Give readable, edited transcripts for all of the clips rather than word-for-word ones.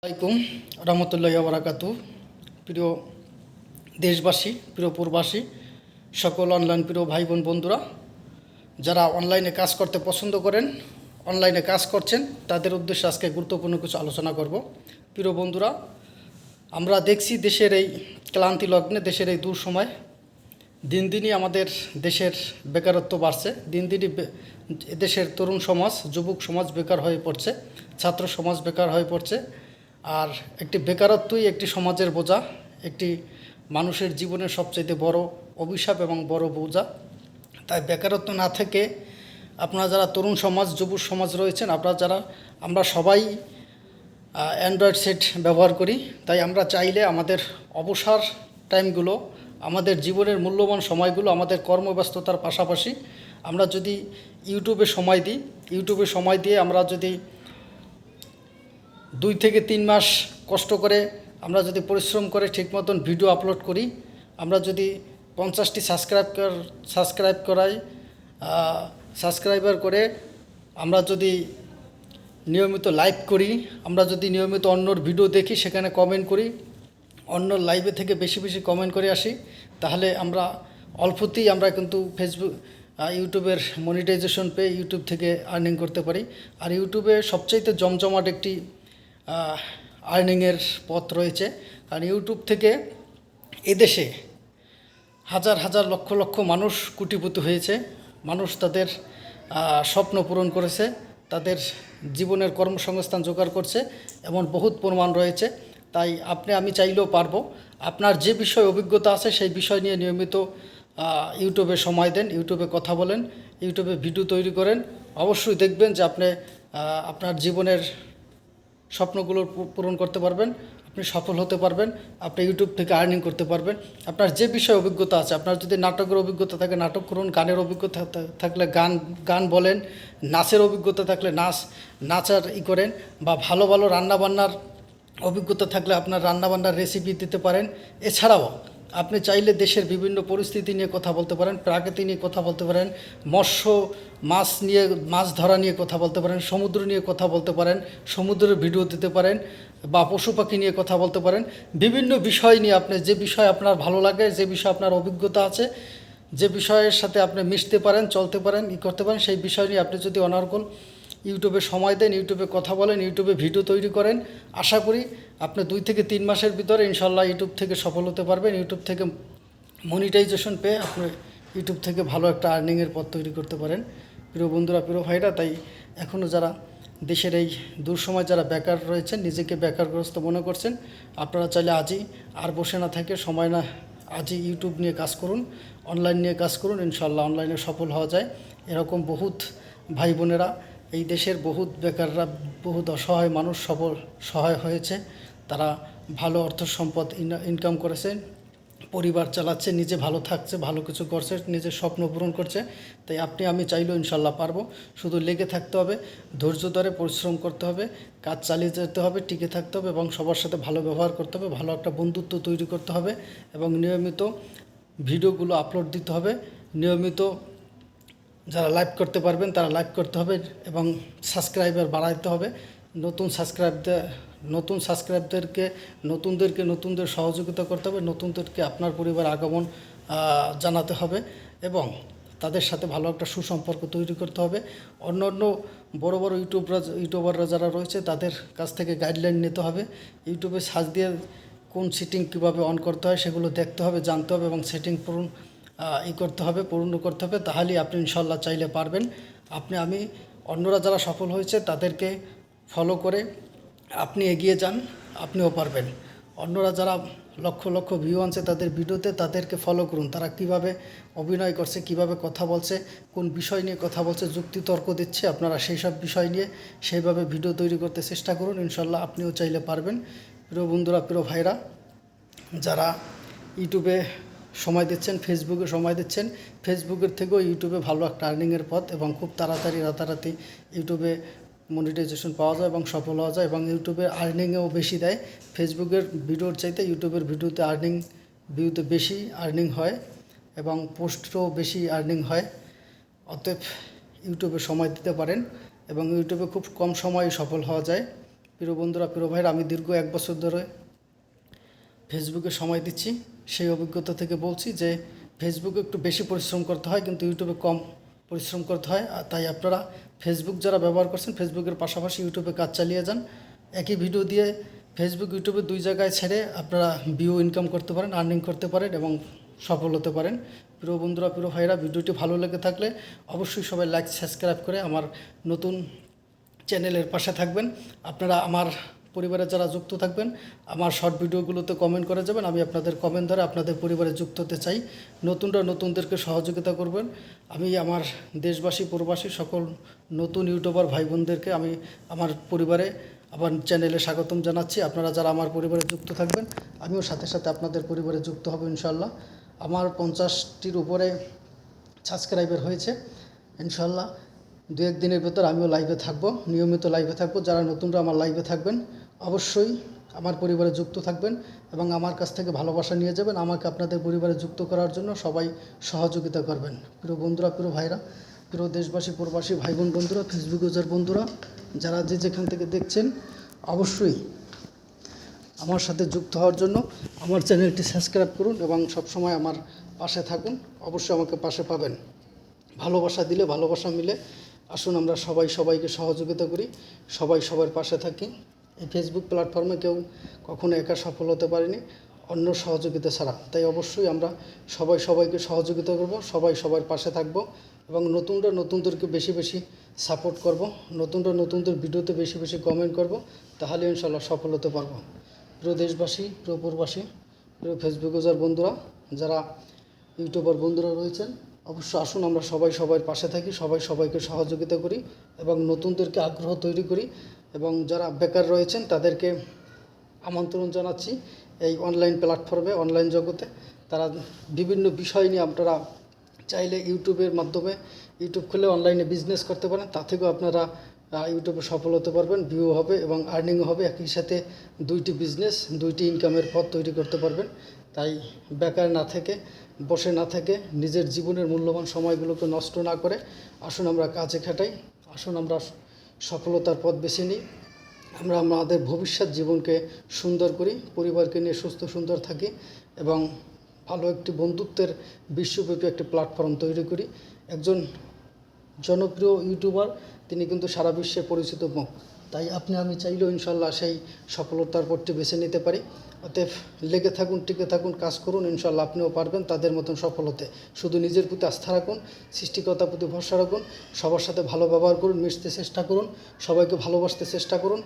আলাইকুম রহমতুল্লাহি ওয়া বারাকাতু। প্রিয় দেশবাসী, প্রিয় প্রবাসী, সকল অনলাইন প্রিয় ভাই বোন বন্ধুরা, যারা অনলাইনে কাজ করতে পছন্দ করেন, অনলাইনে কাজ করছেন, তাদের উদ্দেশ্যে আজকে গুরুত্বপূর্ণ কিছু আলোচনা করব। প্রিয় বন্ধুরা, আমরা দেখছি দেশের এই ক্লান্তি লগ্নে, দেশের এই দূর সময় দিন দিনই আমাদের দেশের বেকারত্ব বাড়ছে। দিন দিনই দেশের তরুণ সমাজ, যুবক সমাজ বেকার হয়ে পড়ছে, ছাত্র সমাজ বেকার হয়ে পড়ছে। আর একটি বেকারত্বই একটি সমাজের বোঝা, একটি মানুষের জীবনের সবচেয়ে বড় অভিশাপ এবং বড় বোঝা। তাই বেকারত্ব না থেকে আপনারা যারা তরুণ সমাজ, যুবক সমাজ রয়েছেন, আমরা সবাই অ্যান্ড্রয়েড সেট ব্যবহার করি। তাই আমরা চাইলে আমাদের অবসর টাইমগুলো, আমাদের জীবনের মূল্যবান সময়গুলো, আমাদের কর্মব্যস্ততার পাশাপাশি আমরা যদি ইউটিউবে সময় দিই, ইউটিউবে সময় দিয়ে আমরা যদি 2 থেকে 3 মাস কষ্ট করে, আমরা যদি পরিশ্রম করে ঠিক মতন ভিডিও আপলোড করি, আমরা যদি 50টি সাবস্ক্রাইবার করে আমরা যদি নিয়মিত লাইভ করি, আমরা যদি নিয়মিত অন্যর ভিডিও দেখি, সেখানে কমেন্ট করি, অন্য লাইভে থেকে বেশি বেশি কমেন্ট করে আসি, তাহলে আমরা অল্পতেই আমরা কিন্তু ইউটিউবের মনিটাইজেশন পেয়ে ইউটিউব থেকে আর্নিং করতে পারি। আর ইউটিউবে সবচাইতে জমজমাট একটি আর্নিংয়ের পথ রয়েছে। কারণ ইউটিউব থেকে এদেশে হাজার হাজার লক্ষ লক্ষ মানুষ কোটিপতি হয়েছে। মানুষ তাদের স্বপ্ন পূরণ করেছে, তাদের জীবনের কর্মসংস্থান জোগাড় করছে, এমন বহুত প্রমাণ রয়েছে। তাই আমি চাইলেও পারবো। আপনার যে বিষয় অভিজ্ঞতা আছে সেই বিষয় নিয়ে নিয়মিত ইউটিউবে সময় দেন, ইউটিউবে কথা বলেন, ইউটিউবে ভিডিও তৈরি করেন। অবশ্যই দেখবেন যে আপনি আপনার জীবনের স্বপ্নগুলো পূরণ করতে পারবেন, আপনি সফল হতে পারবেন, আপনি ইউটিউব থেকে আর্নিং করতে পারবেন। আপনার যে বিষয়ে অভিজ্ঞতা আছে, আপনার যদি নাটকের অভিজ্ঞতা থাকে নাটক করুন, গানের অভিজ্ঞতা থাকলে গান বলেন, নাচের অভিজ্ঞতা থাকলে নাচার করেন, বা ভালো ভালো রান্নাবান্নার অভিজ্ঞতা থাকলে আপনার রান্নাবান্নার রেসিপি দিতে পারেন। এছাড়াও আপনি চাইলে দেশের বিভিন্ন পরিস্থিতি নিয়ে কথা বলতে পারেন, প্রাকৃতিক নিয়ে কথা বলতে পারেন, মাছ ধরা নিয়ে কথা বলতে পারেন, সমুদ্র নিয়ে কথা বলতে পারেন, সমুদ্রের ভিডিও দিতে পারেন, বা পশু পাখি নিয়ে কথা বলতে পারেন। বিভিন্ন বিষয় নিয়ে আপনি যে বিষয় আপনার ভালো লাগে, যে বিষয় আপনার অভিজ্ঞতা আছে, যে বিষয়ের সাথে আপনি মিশতে পারেন, চলতে পারেন, করতে পারেন, সেই বিষয় নিয়ে আপনি যদি অনর্গল ইউটিউবে সময় দেন, ইউটিউবে কথা বলেন, ইউটিউবে ভিডিও তৈরি করেন, আশা করি আপনি 2 থেকে 3 মাসের ভিতরে ইনশাল্লাহ ইউটিউব থেকে সফল হতে পারবেন। ইউটিউব থেকে মনিটাইজেশন পেয়ে আপনি ইউটিউব থেকে ভালো একটা আর্নিংয়ের পথ তৈরি করতে পারেন। প্রিয় বন্ধুরা, প্রিয় ভাইরা, তাই এখনও যারা দেশের এই দূর সময় যারা বেকার রয়েছেন, নিজেকে বেকারগ্রস্ত মনে করছেন, আপনারা চাইলে আজই আর বসে না থাকে, সময় না, আজই ইউটিউব নিয়ে কাজ করুন, অনলাইন নিয়ে কাজ করুন। ইনশাল্লাহ অনলাইনে সফল হওয়া যায়। এরকম বহুত ভাই বোনেরা, এই দেশের বহুত বেকাররা, বহুত অসহায় মানুষ সহায় হয়েছে। তারা ভালো অর্থ সম্পদ ইনকাম করেছে, পরিবার চালাচ্ছে, নিজে ভালো থাকছে, ভালো কিছু করছে, নিজের স্বপ্ন পূরণ করছে। তাই আমি চাইলেও ইনশাল্লাহ পারবো। শুধু লেগে থাকতে হবে, ধৈর্য ধরে পরিশ্রম করতে হবে, কাজ চালিয়ে যেতে হবে, টিকে থাকতে হবে, এবং সবার সাথে ভালো ব্যবহার করতে হবে, ভালো একটা বন্ধুত্ব তৈরি করতে হবে, এবং নিয়মিত ভিডিওগুলো আপলোড দিতে হবে। নিয়মিত যারা লাইভ করতে পারবেন তারা লাইভ করতে হবে, এবং সাবস্ক্রাইবার বাড়াইতে হবে। নতুনদের সহযোগিতা করতে হবে, নতুনদেরকে আপনার পরিবার আগমন জানাতে হবে, এবং তাদের সাথে ভালো একটা সুসম্পর্ক তৈরি করতে হবে। অন্য বড় বড় ইউটিউবাররা যারা রয়েছে তাদের কাছ থেকে গাইডলাইন নিতে হবে। ইউটিউবে সার্চ দিয়ে কোন সেটিং কীভাবে অন করতে হয় সেগুলো দেখতে হবে, জানতে হবে, এবং সেটিং পূরণ করতে হবে। তাহলেই আপনি ইনশাল্লাহ চাইলে পারবেন। আমি অন্যরা যারা সফল হয়েছে তাদেরকে ফলো করে আপনি এগিয়ে যান, আপনিও পারবেন। অন্যরা যারা লক্ষ লক্ষ ভিউ আনছে তাদের ভিডিওতে, তাদেরকে ফলো করুন। তারা কিভাবে অভিনয় করছে, কিভাবে কথা বলছে, কোন বিষয় নিয়ে কথা বলছে, যুক্তি তর্ক দিচ্ছে, আপনারা সেই সব বিষয় নিয়ে সেইভাবে ভিডিও তৈরি করতে চেষ্টা করুন। ইনশাল্লাহ আপনিও চাইলে পারবেন। প্রিয় বন্ধুরা, প্রিয় ভাইরা, যারা ইউটিউবে সময় দিচ্ছেন, ফেসবুকে সময় দিচ্ছেন, ফেসবুকের থেকেও ইউটিউবে ভালো একটা আর্নিংয়ের পথ, এবং খুব রাতারাতি ইউটিউবে মনিটাইজেশন পাওয়া যায় এবং সফল হওয়া যায়, এবং ইউটিউবে আর্নিংয়েও বেশি দেয়। ফেসবুকের ভিডিওর চাইতে ইউটিউবের ভিউতে বেশি আর্নিং হয়, এবং পোস্টও বেশি আর্নিং হয়। অতএব ইউটিউবে সময় দিতে পারেন, এবং ইউটিউবে খুব কম সময়ে সফল হওয়া যায়। প্রিয় বন্ধুরা, প্রিয় ভাইরা, আমি দীর্ঘ 1 বছর ধরে ফেসবুকে সময় দিচ্ছি। সেই অভিজ্ঞতা থেকে বলছি যে ফেসবুকে একটু বেশি পরিশ্রম করতে হয়, কিন্তু ইউটিউবে কম পরিশ্রম করতে হয়। আর তাই আপনারা ফেসবুক যারা ব্যবহার করছেন, ফেসবুকের পাশাপাশি ইউটিউবে কাজ চালিয়ে যান। একই ভিডিও দিয়ে ফেসবুক ইউটিউবে 2 জায়গায় ছেড়ে আপনারা ভিউ ইনকাম করতে পারেন, আর্নিং করতে পারেন এবং সফল হতে পারেন। প্রিয় বন্ধুরা, প্রিয় ভাইরা, ভিডিওটি ভালো লেগে থাকলে অবশ্যই সবাই লাইক সাবস্ক্রাইব করে আমার নতুন চ্যানেলের পাশে থাকবেন। আপনারা আমার পরিবারে যারা যুক্ত থাকবেন, আমার শর্ট ভিডিওগুলোতে কমেন্ট করে যাবেন। আমি আপনাদের কমেন্ট ধরে আপনাদের পরিবারে যুক্ত হতে চাই। নতুনরা নতুনদেরকে সহযোগিতা করবেন। আমি আমার দেশবাসী প্রবাসী সকল নতুন ইউটিউবার ভাই বোনদেরকে আমি আমার পরিবারে আমার চ্যানেলে স্বাগতম জানাচ্ছি। আপনারা যারা আমার পরিবারে যুক্ত থাকবেন, আমিও সাথে সাথে আপনাদের পরিবারে যুক্ত হব ইনশাল্লাহ। আমার 50টির উপরে সাবস্ক্রাইবার হয়েছে। ইনশাল্লাহ 2-1 দিনের ভেতর আমিও লাইভে থাকব, নিয়মিত লাইভে থাকব। যারা নতুনরা আমার লাইভে থাকবেন, অবশ্যই আমার পরিবারে যুক্ত থাকবেন এবং আমার কাছ থেকে ভালোবাসা নিয়ে যাবেন। আমাকে আপনাদের পরিবারে যুক্ত করার জন্য সবাই সহযোগিতা করবেন। প্রিয় বন্ধুরা, প্রিয় ভাইরা, প্রিয় দেশবাসী প্রবাসী ভাই বোন বন্ধুরা, ফেসবুক ইউজার বন্ধুরা, যারা যে যেখান থেকে দেখছেন, অবশ্যই আমার সাথে যুক্ত হওয়ার জন্য আমার চ্যানেলটি সাবস্ক্রাইব করুন এবং সবসময় আমার পাশে থাকুন। অবশ্যই আমাকে পাশে পাবেন। ভালোবাসা দিলে ভালোবাসা মিলে। আসুন আমরা সবাই সবাইকে সহযোগিতা করি, সবাই সবার পাশে থাকি। এই ফেসবুক প্ল্যাটফর্মে কেউ কখনো একা সফল হতে পারেনি অন্য সহযোগিতা ছাড়া। তাই অবশ্যই আমরা সবাই সবাইকে সহযোগিতা করব, সবাই সবার পাশে থাকব এবং নতুনরা নতুনদেরকে বেশি বেশি সাপোর্ট করব, নতুনরা নতুনদের ভিডিওতে বেশি বেশি কমেন্ট করব। তাহলে ইনশাল্লাহ সফল হতে পারবো। প্রিয় দেশবাসী, প্রিয় প্রবাসী, প্রিয় ফেসবুক ইউজার বন্ধুরা, যারা ইউটিউবার বন্ধুরা রয়েছেন, অবশ্য আসুন আমরা সবাই সবার পাশে থাকি, সবাই সবাইকে সহযোগিতা করি এবং নতুনদেরকে আগ্রহ তৈরি করি। এবং যারা বেকার রয়েছেন তাদেরকে আমন্ত্রণ জানাচ্ছি এই অনলাইন প্ল্যাটফর্মে, অনলাইন জগতে। তারা বিভিন্ন বিষয় নিয়ে আপনারা চাইলে ইউটিউবের মাধ্যমে ইউটিউব খুলে অনলাইনে বিজনেস করতে পারেন। তা থেকেও আপনারা ইউটিউবে সফল হতে পারবেন, ভিউ হবে এবং আর্নিংও হবে। একই সাথে 2টি বিজনেস, 2টি ইনকামের পথ তৈরি করতে পারবেন। তাই বেকার না থেকে, বসে না থেকে, নিজের জীবনের মূল্যবান সময়গুলোকে নষ্ট না করে আসুন আমরা কাজে খাটাই, আসুন আমরা সফলতার পথ বেছে নিই। আমরা আমাদের ভবিষ্যৎ জীবনকে সুন্দর করি, পরিবারকে নিয়ে সুস্থ সুন্দর থাকি এবং ভালো একটি বন্ধুত্বের বিশ্বব্যাপী একটি প্ল্যাটফর্ম তৈরি করি। একজন জনপ্রিয় ইউটিউবার, তিনি কিন্তু সারা বিশ্বে পরিচিত মুখ। তাই আপনি আমি চাইলেও ইনশাল্লাহ সেই সফলতার পথটি বেছে নিতে পারি। অতএব লেগে থাকুন, টিকে থাকুন, কাজ করুন, ইনশাল্লাহ আপনিও পারবেন তাদের মতন সফল হতে। শুধু নিজের প্রতি আস্থা রাখুন, সৃষ্টিকর্তার প্রতি ভরসা রাখুন, সবার সাথে ভালো ব্যবহার করুন, মিশতে চেষ্টা করুন, সবাইকে ভালোবাসতে চেষ্টা করুন,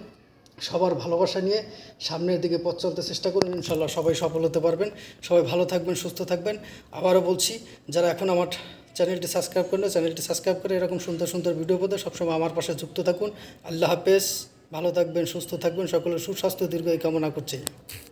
সবার ভালোবাসা নিয়ে সামনের দিকে পথ চলতে চেষ্টা করুন। ইনশাল্লাহ সবাই সফল হতে পারবেন। সবাই ভালো থাকবেন, সুস্থ থাকবেন। আবারও বলছি, যারা এখন আমার চ্যানেলটি সাবস্ক্রাইব করেন, চ্যানেলটি সাবস্ক্রাইব করে এরকম সুন্দর সুন্দর ভিডিও পেতে সবসময় আমার পাশে যুক্ত থাকুন। আল্লাহ হাফেজ। ভালো থাকবেন, সুস্থ থাকবেন, সকলের সুস্বাস্থ্য দীর্ঘায়ু কামনা করছি।